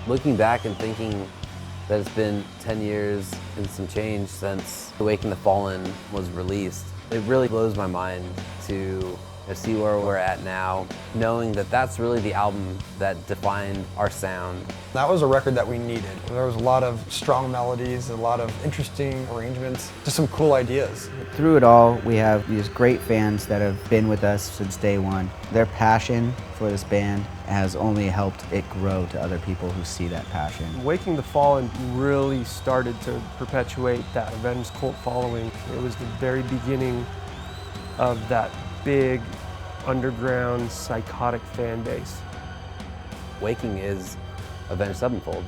Looking back and thinking that it's been 10 years and some change since Awaken the Fallen was released, it really blows my mind to see where we're at now, knowing that that's really the album that defined our sound. That was a record that we needed. There was a lot of strong melodies, a lot of interesting arrangements, just some cool ideas. Through it all, we have these great fans that have been with us since day one. Their passion for this band has only helped it grow to other people who see that passion. Awakening the Fallen really started to perpetuate that Avenged cult following. It was the very beginning of that big, underground, psychotic fan base. Waking is Avenged Sevenfold.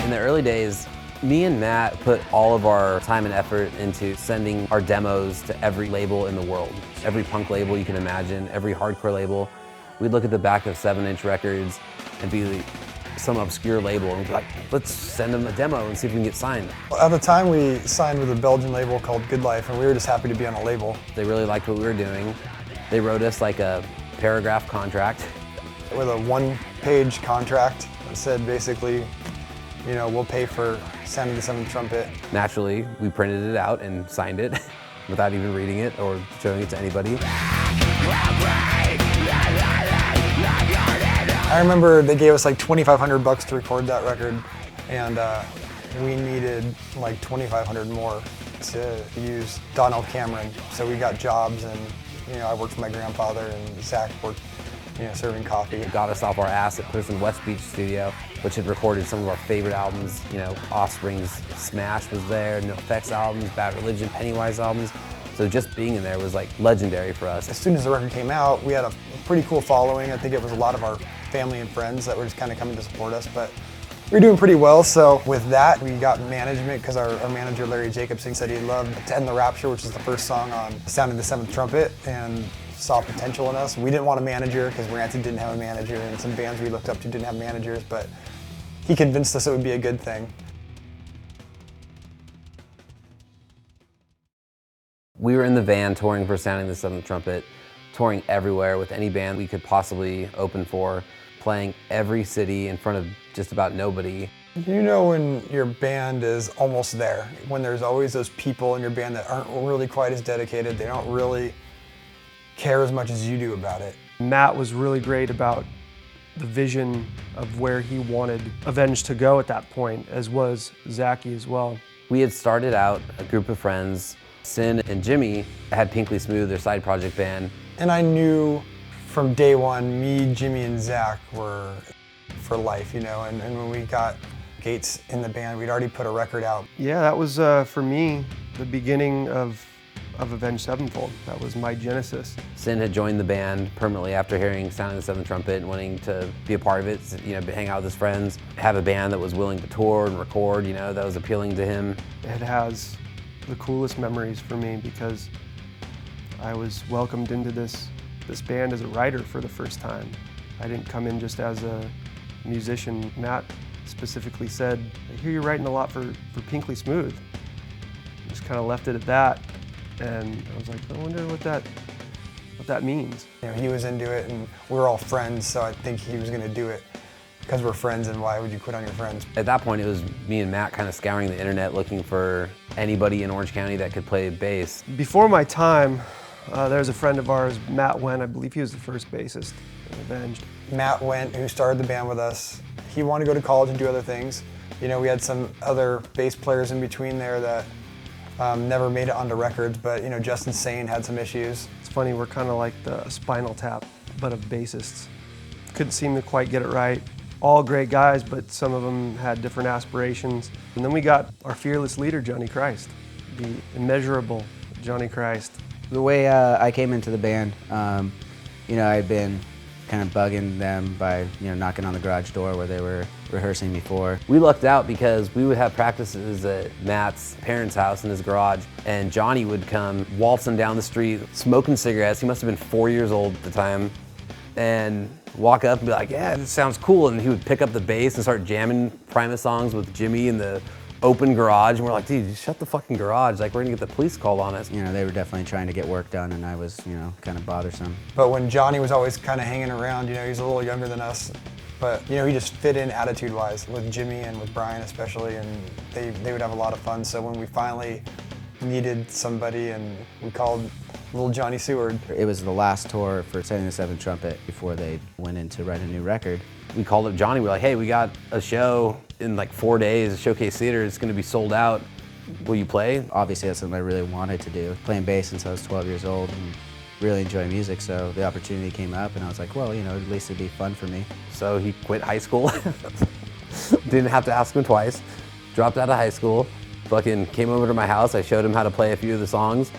In the early days, me and Matt put all of our time and effort into sending our demos to every label in the world. Every punk label you can imagine, every hardcore label. We'd look at the back of 7-inch records and be like, some obscure label and be like, let's send them a demo and see if we can get signed. At the time, we signed with a Belgian label called Good Life, and we were just happy to be on a label. They really liked what we were doing. They wrote us like a paragraph contract. With a one-page contract that said basically, you know, we'll pay for sounding the seventh trumpet. Naturally, we printed it out and signed it without even reading it or showing it to anybody. I remember they gave us like $2,500 to record that record, and we needed like $2,500 more to use Donald Cameron. So we got jobs, and I worked for my grandfather, and Zach worked serving coffee. It got us off our ass. It put us in West Beach studio, which had recorded some of our favorite albums. Offspring's Smash was there, NoFX albums, Bad Religion, Pennywise albums. So just being in there was like legendary for us. As soon as the record came out, we had a pretty cool following. I think it was a lot of our family and friends that were just kind of coming to support us, but we were doing pretty well. So with that, we got management because our manager, Larry Jacobson, said he loved To End the Rapture, which is the first song on Sounding the Seventh Trumpet, and saw potential in us. We didn't want a manager because Rancid didn't have a manager, and some bands we looked up to didn't have managers, but he convinced us it would be a good thing. We were in the van touring for Sounding the Seventh Trumpet, touring everywhere with any band we could possibly open for, playing every city in front of just about nobody. You know when your band is almost there, when there's always those people in your band that aren't really quite as dedicated, they don't really care as much as you do about it. Matt was really great about the vision of where he wanted Avenged to go at that point, as was Zachy as well. We had started out a group of friends. Sin and Jimmy had Pinkly Smooth, their side project band. And I knew from day one, me, Jimmy, and Zach were for life, and when we got Gates in the band, we'd already put a record out. Yeah, that was, for me, the beginning of Avenged Sevenfold. That was my genesis. Sin had joined the band permanently after hearing Sounding the Seventh Trumpet and wanting to be a part of it, hang out with his friends, have a band that was willing to tour and record, that was appealing to him. It has the coolest memories for me because I was welcomed into this band as a writer for the first time. I didn't come in just as a musician. Matt specifically said, I hear you're writing a lot for Pinkly Smooth. Just kind of left it at that. And I was like, I wonder what that means. He was into it, and we were all friends, so I think he was going to do it because we're friends, and why would you quit on your friends? At that point, it was me and Matt kind of scouring the internet looking for anybody in Orange County that could play bass. Before my time, there's a friend of ours, Matt Wendt. I believe he was the first bassist in Avenged. Matt Wendt, who started the band with us, he wanted to go to college and do other things. We had some other bass players in between there that never made it onto records, but Justin Sane had some issues. It's funny, we're kind of like the Spinal Tap, but of bassists. Couldn't seem to quite get it right. All great guys, but some of them had different aspirations. And then we got our fearless leader, Johnny Christ, the immeasurable Johnny Christ. The way I came into the band, I'd been kind of bugging them by knocking on the garage door where they were rehearsing before. We lucked out because we would have practices at Matt's parents' house in his garage, and Johnny would come waltzing down the street, smoking cigarettes. He must have been 4 years old at the time, and walk up and be like, yeah, this sounds cool. And he would pick up the bass and start jamming Primus songs with Jimmy in the open garage. And we're like, dude, just shut the fucking garage. Like, we're gonna get the police called on us. You know, they were definitely trying to get work done, and I was, you know, kind of bothersome. But when Johnny was always kind of hanging around, you know, he's a little younger than us, but, you know, he just fit in attitude-wise with Jimmy and with Brian especially, and they would have a lot of fun. So when we finally needed somebody, and we called little Johnny Seward. It was the last tour for Setting the Seventh Trumpet before they went in to write a new record. We called up Johnny, we're like, hey, we got a show in like 4 days, a Showcase Theater, it's gonna be sold out. Will you play? Obviously that's something I really wanted to do. Playing bass since I was 12 years old and really enjoy music, so the opportunity came up and I was like, well, you know, at least it'd be fun for me. So he quit high school, didn't have to ask him twice, dropped out of high school, fucking came over to my house, I showed him how to play a few of the songs.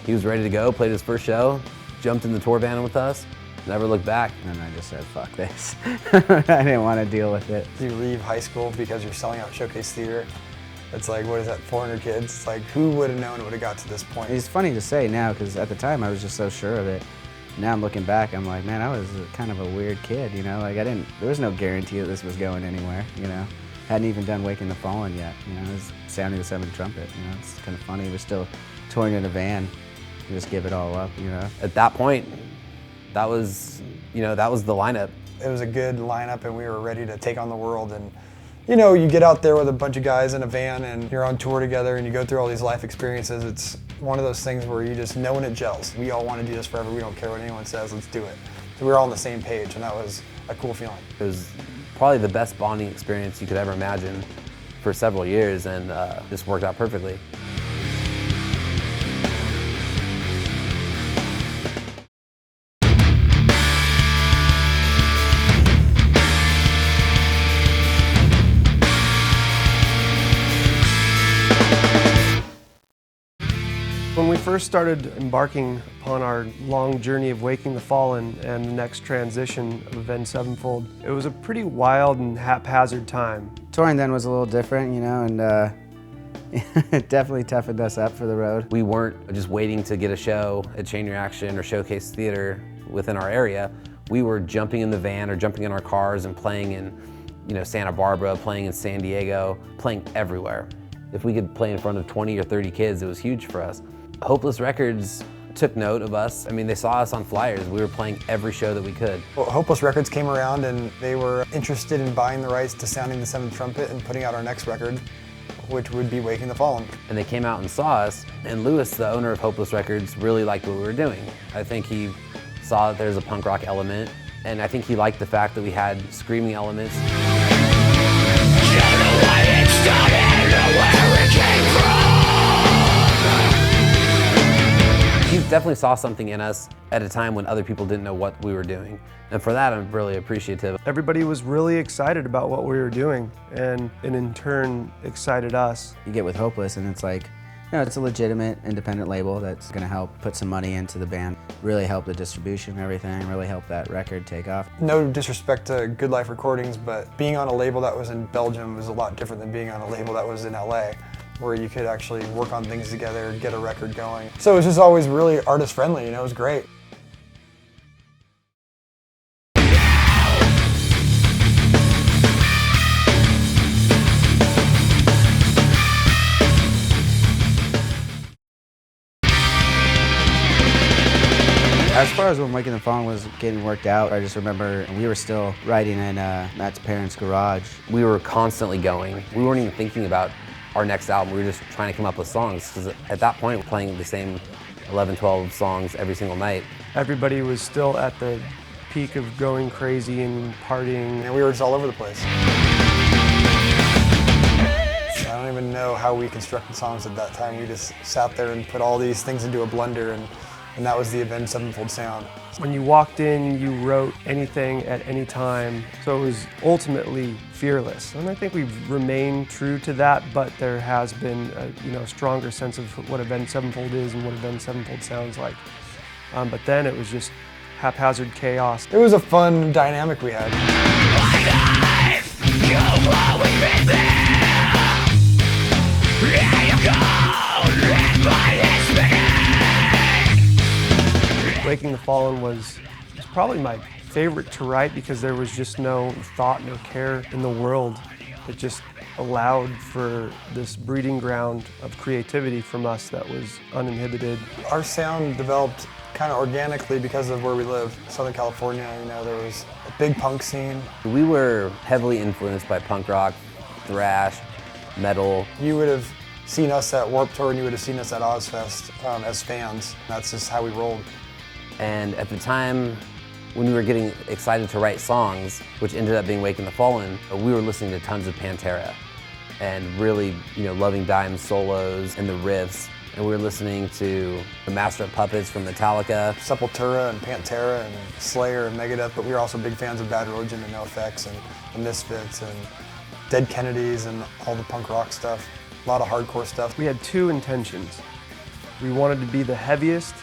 He was ready to go, played his first show, jumped in the tour van with us, never looked back. And I just said, fuck this. I didn't want to deal with it. You leave high school because you're selling out Showcase Theater. It's like, what is that, 400 kids? It's like, who would have known it would have got to this point? It's funny to say now, because at the time I was just so sure of it. Now I'm looking back, I'm like, man, I was kind of a weird kid, you know? Like there was no guarantee that this was going anywhere, you know? Hadn't even done Waking the Fallen yet, you know? It was Sounding the Seventh Trumpet, you know? It's kind of funny, we're still touring in a van. You just give it all up, you know? At that point, that was, you know, that was the lineup. It was a good lineup and we were ready to take on the world. And you know, you get out there with a bunch of guys in a van and you're on tour together and you go through all these life experiences. It's one of those things where you just know when it gels. We all want to do this forever. We don't care what anyone says, let's do it. So we were all on the same page and that was a cool feeling. It was probably the best bonding experience you could ever imagine for several years, and just worked out perfectly. When we first started embarking upon our long journey of Waking the Fallen and the next transition of Avenged Sevenfold, it was a pretty wild and haphazard time. Touring then was a little different, you know, and it definitely toughened us up for the road. We weren't just waiting to get a show at Chain Reaction or Showcase Theater within our area. We were jumping in the van or jumping in our cars and playing in, you know, Santa Barbara, playing in San Diego, playing everywhere. If we could play in front of 20 or 30 kids, it was huge for us. Hopeless Records took note of us. I mean, they saw us on flyers. We were playing every show that we could. Well, Hopeless Records came around and they were interested in buying the rights to Sounding the Seventh Trumpet and putting out our next record, which would be Waking the Fallen. And they came out and saw us, and Lewis, the owner of Hopeless Records, really liked what we were doing. I think he saw that there's a punk rock element, and I think he liked the fact that we had screaming elements. He definitely saw something in us at a time when other people didn't know what we were doing. And for that, I'm really appreciative. Everybody was really excited about what we were doing, and in turn excited us. You get with Hopeless and it's like, you know, it's a legitimate independent label that's gonna help put some money into the band, really help the distribution and everything, really help that record take off. No disrespect to Good Life Recordings, but being on a label that was in Belgium was a lot different than being on a label that was in LA, where you could actually work on things together, get a record going. So it was just always really artist friendly, you know, it was great. As far as when Waking the Fallen was getting worked out, I just remember we were still writing in Matt's parents' garage. We were constantly going. We weren't even thinking about our next album. We were just trying to come up with songs, because at that point we're playing the same 11, 12 songs every single night. Everybody was still at the peak of going crazy and partying. And we were just all over the place. I don't even know how we constructed songs at that time. We just sat there and put all these things into a blender, and that was the Avenged Sevenfold sound. When you walked in, you wrote anything at any time, so it was ultimately fearless. And I think we've remained true to that, but there has been a stronger sense of what Avenged Sevenfold is and what Avenged Sevenfold sounds like. But then it was just haphazard chaos. It was a fun dynamic we had. Waking the Fallen was probably my favorite to write because there was just no thought, no care in the world. It just allowed for this breeding ground of creativity from us that was uninhibited. Our sound developed kind of organically because of where we live, Southern California. You know, there was a big punk scene. We were heavily influenced by punk rock, thrash, metal. You would have seen us at Warped Tour and you would have seen us at Ozfest as fans. That's just how we rolled. And at the time, when we were getting excited to write songs, which ended up being Waking the Fallen, we were listening to tons of Pantera and really, loving Dime's solos and the riffs. And we were listening to the Master of Puppets from Metallica. Sepultura and Pantera and Slayer and Megadeth, but we were also big fans of Bad Religion and NoFX and the Misfits and Dead Kennedys and all the punk rock stuff. A lot of hardcore stuff. We had two intentions. We wanted to be the heaviest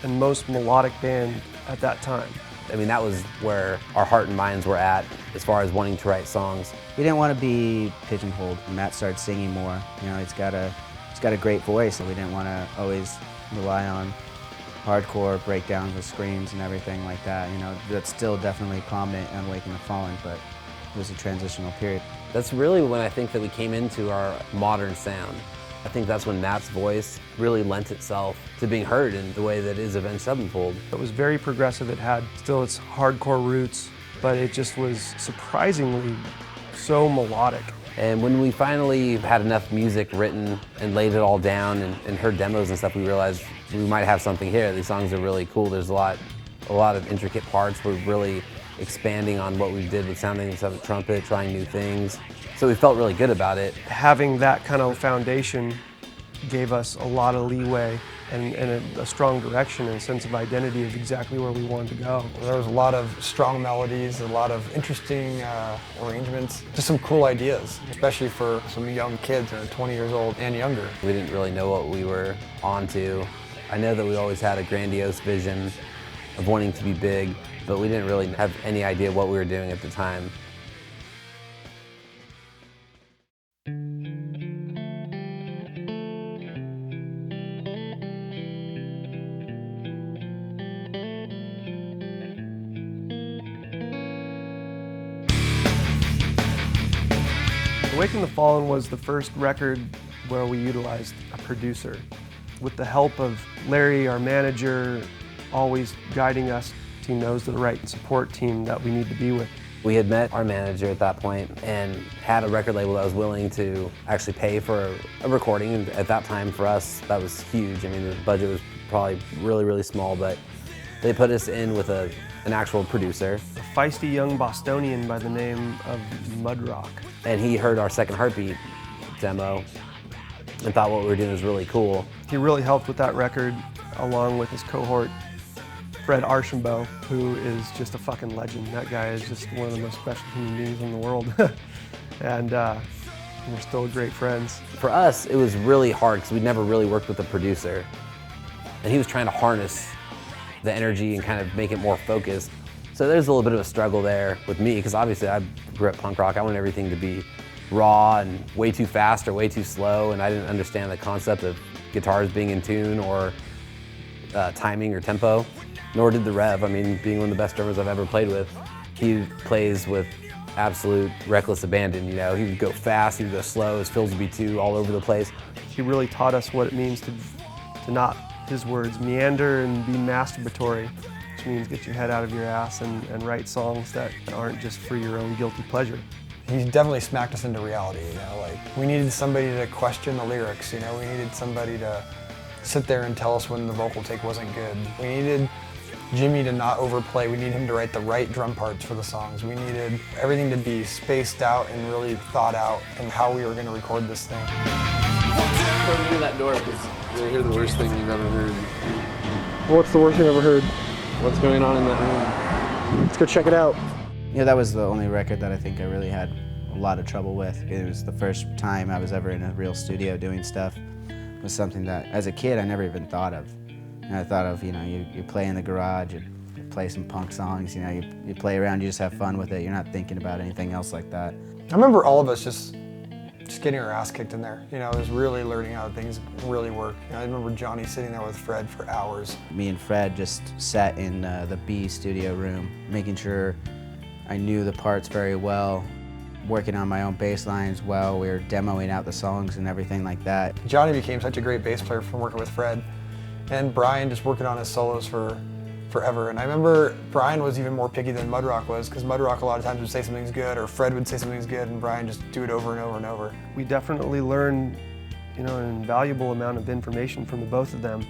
and most melodic band at that time. I mean, that was where our heart and minds were at as far as wanting to write songs. We didn't want to be pigeonholed. Matt started singing more. He's got a great voice, and we didn't want to always rely on hardcore breakdowns with screams and everything like that. That's still definitely prominent on Waking the Fallen, but it was a transitional period. That's really when I think that we came into our modern sound. I think that's when Matt's voice really lent itself to being heard in the way that is Avenged Sevenfold. It was very progressive. It had still its hardcore roots, but it just was surprisingly so melodic. And when we finally had enough music written and laid it all down and heard demos and stuff, we realized we might have something here. These songs are really cool. There's a lot of intricate parts. We're really expanding on what we did with Sounding the Seventh Trumpet, trying new things. So we felt really good about it. Having that kind of foundation gave us a lot of leeway and a strong direction and sense of identity of exactly where we wanted to go. There was a lot of strong melodies, a lot of interesting arrangements, just some cool ideas, especially for some young kids that are 20 years old and younger. We didn't really know what we were onto. I know that we always had a grandiose vision of wanting to be big, but we didn't really have any idea what we were doing at the time. Waking the Fallen was the first record where we utilized a producer. With the help of Larry, our manager, always guiding us, he knows the right support team that we need to be with. We had met our manager at that point and had a record label that was willing to actually pay for a recording. And at that time for us, that was huge. I mean, the budget was probably really, really small, but they put us in with an actual producer. A feisty young Bostonian by the name of Mudrock. And he heard our Second Heartbeat demo and thought what we were doing was really cool. He really helped with that record, along with his cohort, Fred Archambault, who is just a fucking legend. That guy is just one of the most special human beings in the world. And we're still great friends. For us, it was really hard because we'd never really worked with a producer. And he was trying to harness the energy and kind of make it more focused. So there's a little bit of a struggle there with me, because obviously I grew up punk rock. I wanted everything to be raw and way too fast or way too slow, and I didn't understand the concept of guitars being in tune or timing or tempo, nor did the Rev. I mean, being one of the best drummers I've ever played with, he plays with absolute reckless abandon. He would go fast, he would go slow, his fills would be too all over the place. He really taught us what it means to not, his words, meander and be masturbatory, which means get your head out of your ass and write songs that aren't just for your own guilty pleasure. He definitely smacked us into reality, we needed somebody to question the lyrics, we needed somebody to sit there and tell us when the vocal take wasn't good. We needed Jimmy to not overplay, we needed him to write the right drum parts for the songs. We needed everything to be spaced out and really thought out and how we were going to record this thing. Open to that door because you'll hear the worst thing you've ever heard. What's the worst you've ever heard? What's going on in that room? Let's go check it out. That was the only record that I think I really had a lot of trouble with. It was the first time I was ever in a real studio doing stuff. It was something that, as a kid, I never even thought of. I thought of, you play in the garage, you play some punk songs, you play around, you just have fun with it. You're not thinking about anything else like that. I remember all of us just just getting our ass kicked in there. You know, it was really learning how things really work. You know, I remember Johnny sitting there with Fred for hours. Me and Fred just sat in the B studio room, making sure I knew the parts very well, working on my own bass lines while we were demoing out the songs and everything like that. Johnny became such a great bass player from working with Fred, and Brian just working on his solos for forever. And I remember Brian was even more picky than Mudrock was, because Mudrock a lot of times would say something's good, or Fred would say something's good, and Brian just do it over and over and over. We definitely learned, you know, an invaluable amount of information from the both of them,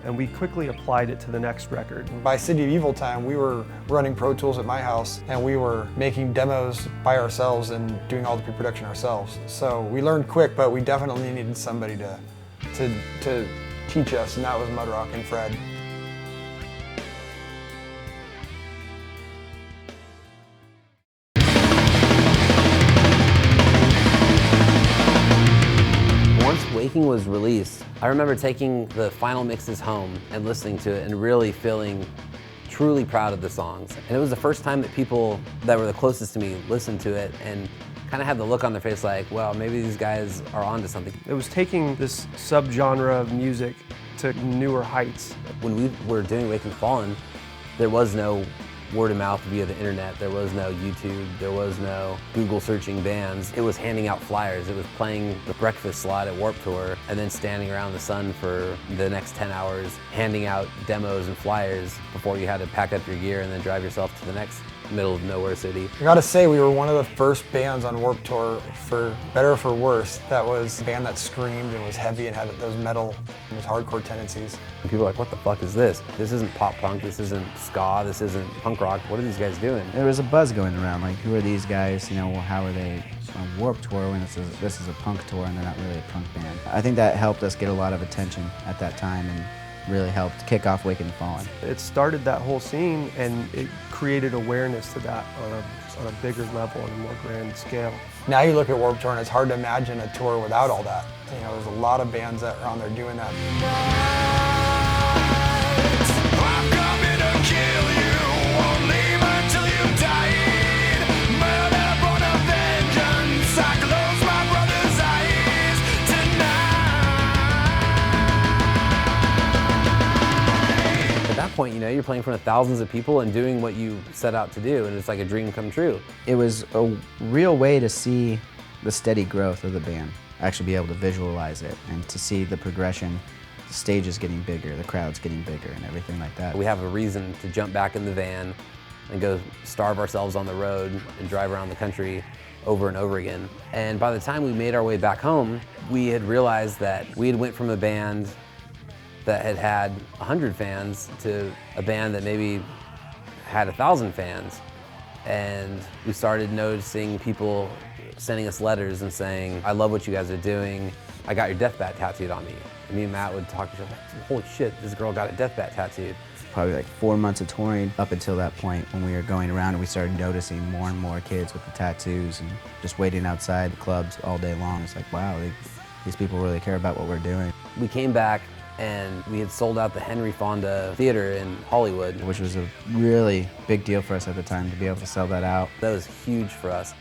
and we quickly applied it to the next record. By City of Evil time, we were running Pro Tools at my house, and we were making demos by ourselves and doing all the pre-production ourselves. So we learned quick, but we definitely needed somebody to teach us, and that was Mudrock and Fred. Once Waking was released, I remember taking the final mixes home and listening to it and really feeling truly proud of the songs. And it was the first time that people that were the closest to me listened to it and kind of had the look on their face like, well, maybe these guys are onto something. It was taking this subgenre of music to newer heights. When we were doing Waking Fallen, there was no word of mouth via the internet. There was no YouTube. There was no Google searching bands. It was handing out flyers. It was playing the breakfast slot at Warped Tour and then standing around the sun for the next 10 hours, handing out demos and flyers before you had to pack up your gear and then drive yourself to the next middle of nowhere city. I gotta say, we were one of the first bands on Warped Tour, for better or for worse, that was a band that screamed and was heavy and had those metal, those hardcore tendencies. And people are like, what the fuck is this? This isn't pop punk, this isn't ska, this isn't punk rock. What are these guys doing? There was a buzz going around, like, who are these guys? You know, how are they on Warped Tour when this is a punk tour and they're not really a punk band? I think that helped us get a lot of attention at that time and really helped kick off Waking Fallen. It started that whole scene, and it created awareness to that on a bigger level, on a more grand scale. Now you look at Warped Tour and it's hard to imagine a tour without all that. You know, there's a lot of bands that are on there doing that. I'm coming to kill you, won't leave until you died. Murder born of vengeance, I close my brother's eyes tonight. At that point, you know, you're playing in front of thousands of people and doing what you set out to do, and it's like a dream come true. It was a real way to see the steady growth of the band, actually be able to visualize it and to see the progression, the stages getting bigger, the crowds getting bigger and everything like that. We have a reason to jump back in the van and go starve ourselves on the road and drive around the country over and over again. And by the time we made our way back home, we had realized that we had went from a band that had 100 fans to a band that maybe had 1,000 fans. And we started noticing people sending us letters and saying, I love what you guys are doing. I got your death bat tattooed on me. And me and Matt would talk to each other like, holy shit, this girl got a death bat tattooed. Probably like 4 months of touring up until that point when we were going around and we started noticing more and more kids with the tattoos and just waiting outside clubs all day long. It's like, wow, these people really care about what we're doing. We came back and we had sold out the Henry Fonda Theater in Hollywood. Which was a really big deal for us at the time to be able to sell that out. That was huge for us.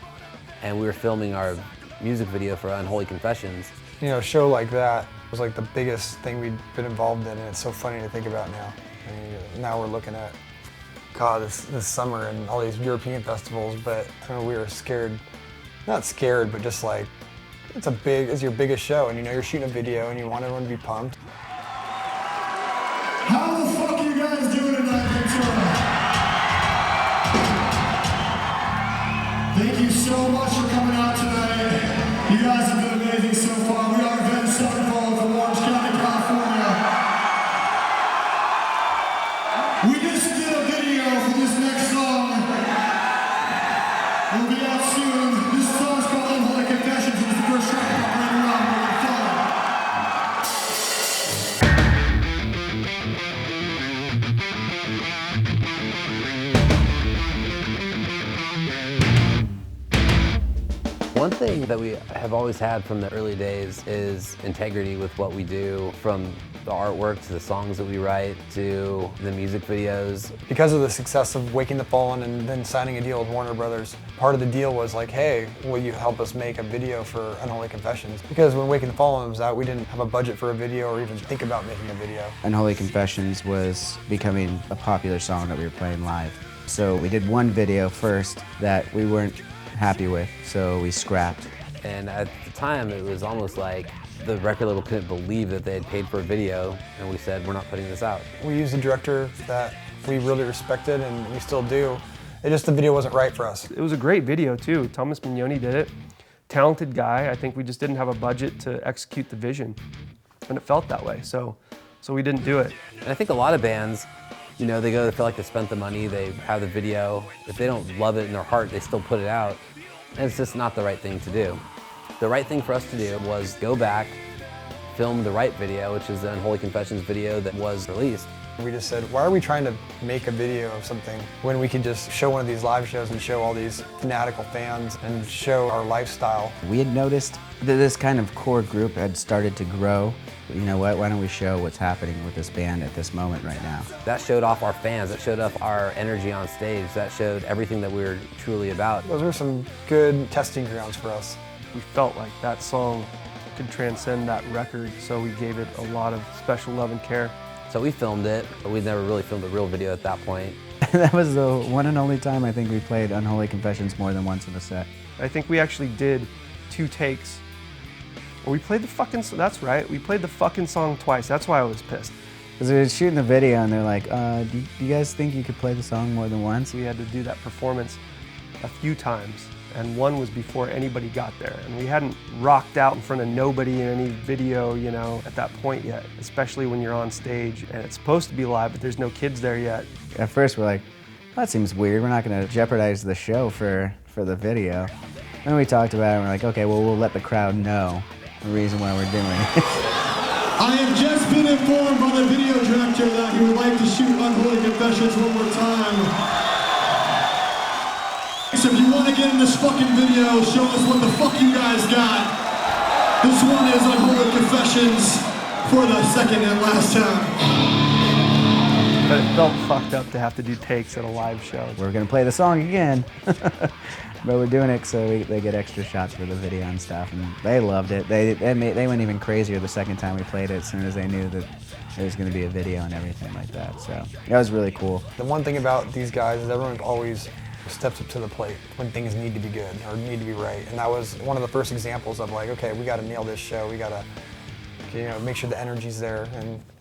And we were filming our music video for Unholy Confessions. You know, a show like that was like the biggest thing we'd been involved in, and it's so funny to think about now. I mean, now we're looking at, God, this summer and all these European festivals, but I mean, we were scared, not scared, but just like, it's your biggest show, and you know you're shooting a video and you want everyone to be pumped. How the fuck are you guys doing tonight, Ventura? Thank you so much for coming out tonight. You guys have been amazing so far. We are Avenged Sevenfold from Orange County, California. We just did a video for this next song. It'll be out soon. This song's called Unholy Confessions. It's the first track I'm playing around with. that we have always had from the early days is integrity with what we do, from the artwork to the songs that we write to the music videos. Because of the success of Waking the Fallen and then signing a deal with Warner Brothers, part of the deal was like, hey, will you help us make a video for Unholy Confessions? Because when Waking the Fallen was out, we didn't have a budget for a video or even think about making a video. Unholy Confessions was becoming a popular song that we were playing live. So we did one video first that we weren't happy with, so we scrapped. And at the time, it was almost like the record label couldn't believe that they had paid for a video, and we said, we're not putting this out. We used a director that we really respected, and we still do. It just, the video wasn't right for us. It was a great video too. Thomas Mignoni did it. Talented guy. I think we just didn't have a budget to execute the vision, and it felt that way. So we didn't do it. And I think a lot of bands, you know, they feel like they spent the money, they have the video. If they don't love it in their heart, they still put it out. And it's just not the right thing to do. The right thing for us to do was go back, film the right video, which is the Unholy Confessions video that was released. We just said, why are we trying to make a video of something when we could just show one of these live shows and show all these fanatical fans and show our lifestyle? We had noticed that this kind of core group had started to grow. You know what, why don't we show what's happening with this band at this moment right now? That showed off our fans, that showed off our energy on stage, that showed everything that we were truly about. Those were some good testing grounds for us. We felt like that song could transcend that record, so we gave it a lot of special love and care. So we filmed it, but we'd never really filmed a real video at that point. That was the one and only time I think we played Unholy Confessions more than once in a set. I think we actually did 2 takes. We played the fucking, that's right, we played the fucking song twice. That's why I was pissed. Because we were shooting the video and they're like, do you guys think you could play the song more than once? We had to do that performance a few times, and one was before anybody got there. And we hadn't rocked out in front of nobody in any video, you know, at that point yet, especially when you're on stage and it's supposed to be live, but there's no kids there yet. At first we're like, that seems weird. We're not going to jeopardize the show for the video. Then we talked about it and we're like, okay, well, we'll let the crowd know the reason why we're doing it. I have just been informed by the video director that he would like to shoot Unholy Confessions one more time. So if you want to get in this fucking video, show us what the fuck you guys got. This one is Unholy Confessions for the second and last time. But it felt fucked up to have to do takes at a live show. We're going to play the song again. But we're doing it so they get extra shots for the video and stuff, and they loved it. They went even crazier the second time we played it as soon as they knew that there was going to be a video and everything like that. So that was really cool. The one thing about these guys is everyone always steps up to the plate when things need to be good or need to be right. And that was one of the first examples of like, okay, we got to nail this show. We got to, you know, make sure the energy's there,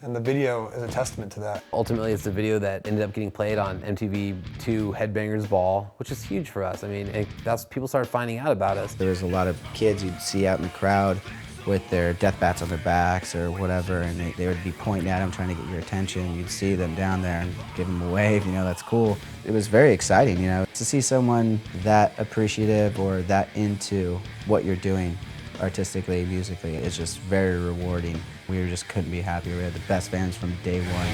and the video is a testament to that. Ultimately, it's the video that ended up getting played on MTV2 Headbangers Ball, which is huge for us. I mean, that's people started finding out about us. There was a lot of kids you'd see out in the crowd with their death bats on their backs or whatever, and they would be pointing at them, trying to get your attention. You'd see them down there and give them a wave, you know, that's cool. It was very exciting, you know, to see someone that appreciative or that into what you're doing artistically, musically. It's just very rewarding. We just couldn't be happier. We had the best fans from day one.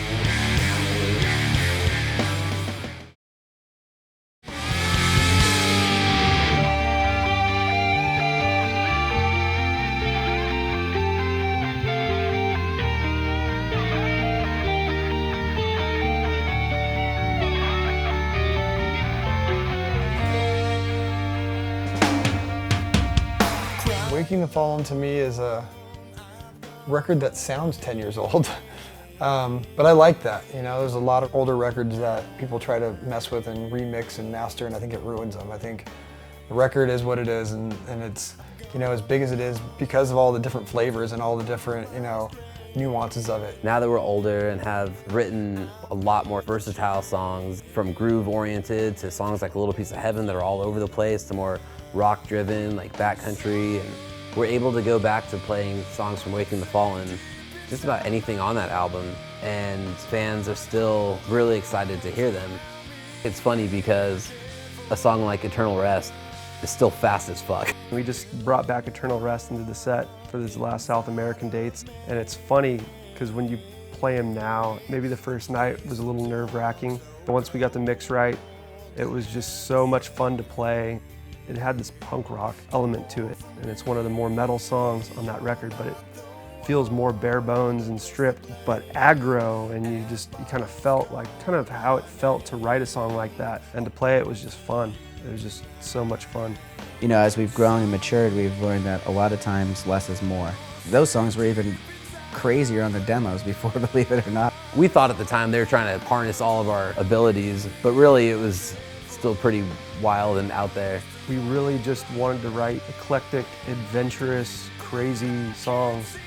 Waking the Fallen to me is a record that sounds 10 years old. But I like that, you know, there's a lot of older records that people try to mess with and remix and master, and I think it ruins them. I think the record is what it is, and it's, you know, as big as it is because of all the different flavors and all the different, you know, nuances of it. Now that we're older and have written a lot more versatile songs, from groove-oriented to songs like A Little Piece of Heaven that are all over the place, to more rock-driven, like backcountry, and we're able to go back to playing songs from Waking the Fallen, just about anything on that album, and fans are still really excited to hear them. It's funny because a song like Eternal Rest is still fast as fuck. We just brought back Eternal Rest into the set for these last South American dates, and it's funny because when you play them now, maybe the first night was a little nerve-wracking, but once we got the mix right, it was just so much fun to play. It had this punk rock element to it, and it's one of the more metal songs on that record, but it feels more bare bones and stripped, but aggro, and you kind of felt like how it felt to write a song like that, and to play it was just fun. It was just so much fun. You know, as we've grown and matured, we've learned that a lot of times less is more. Those songs were even crazier on the demos before, believe it or not. We thought at the time they were trying to harness all of our abilities, but really it was still pretty wild and out there. We really just wanted to write eclectic, adventurous, crazy songs.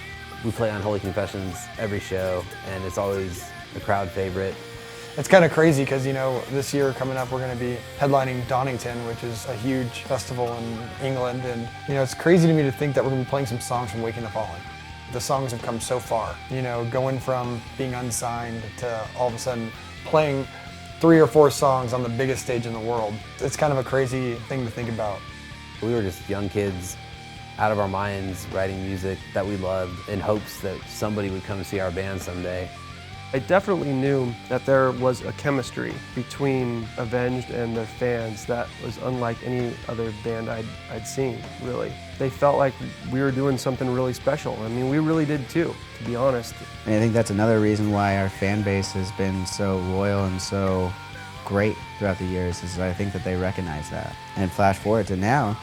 We play Unholy Confessions every show, and it's always a crowd favorite. It's kind of crazy because, you know, this year coming up we're going to be headlining Donington, which is a huge festival in England, and you know, it's crazy to me to think that we're going to be playing some songs from Waking the Fallen. The songs have come so far, you know, going from being unsigned to all of a sudden playing 3 or 4 songs on the biggest stage in the world. It's kind of a crazy thing to think about. We were just young kids out of our minds writing music that we loved in hopes that somebody would come see our band someday. I definitely knew that there was a chemistry between Avenged and their fans that was unlike any other band I'd seen, really. They felt like we were doing something really special. I mean, we really did too, to be honest. And I think that's another reason why our fan base has been so loyal and so great throughout the years, is I think that they recognize that. And flash forward to now,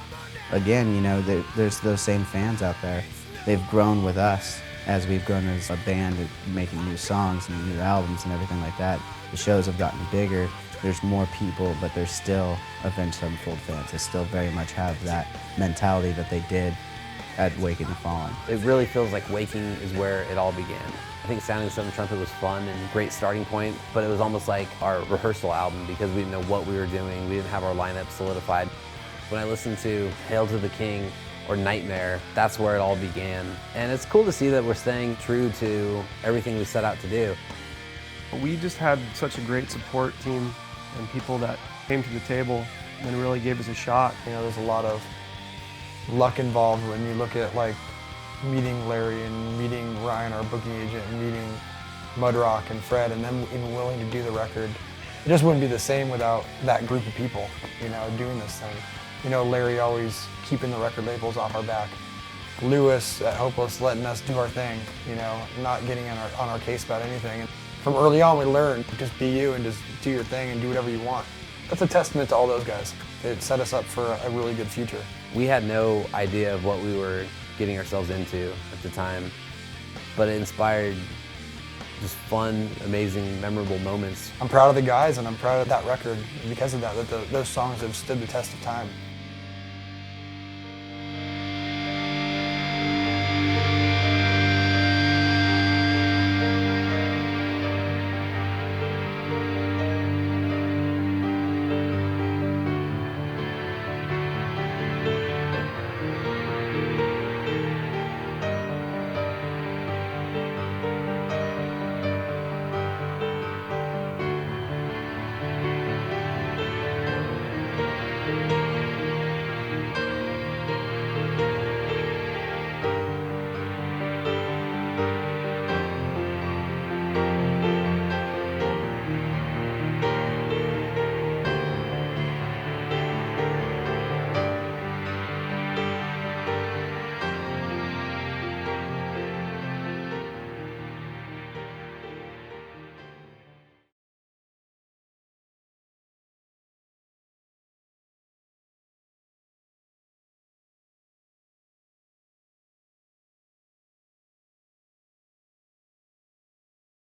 again, you know, there's those same fans out there. They've grown with us as we've grown as a band, making new songs and new albums and everything like that. The shows have gotten bigger. There's more people, but there's still Avenged Sevenfold fans. They still very much have that mentality that they did at Waking the Fallen. It really feels like Waking is where it all began. I think Sounding Seven Trumpet was fun and a great starting point, but it was almost like our rehearsal album because we didn't know what we were doing. We didn't have our lineup solidified. When I listened to Hail to the King or Nightmare, that's where it all began. And it's cool to see that we're staying true to everything we set out to do. We just had such a great support team and people that came to the table and really gave us a shot. You know, there's a lot of luck involved when you look at like meeting Larry and meeting Ryan, our booking agent, and meeting Mudrock and Fred, and them even willing to do the record. It just wouldn't be the same without that group of people, you know, doing this thing. You know, Larry always keeping the record labels off our back. Lewis at Hopeless letting us do our thing, you know, not getting on our case about anything. And from early on we learned, just be you and just do your thing and do whatever you want. That's a testament to all those guys. It set us up for a really good future. We had no idea of what we were getting ourselves into at the time, but it inspired just fun, amazing, memorable moments. I'm proud of the guys and I'm proud of that record because of that those songs have stood the test of time.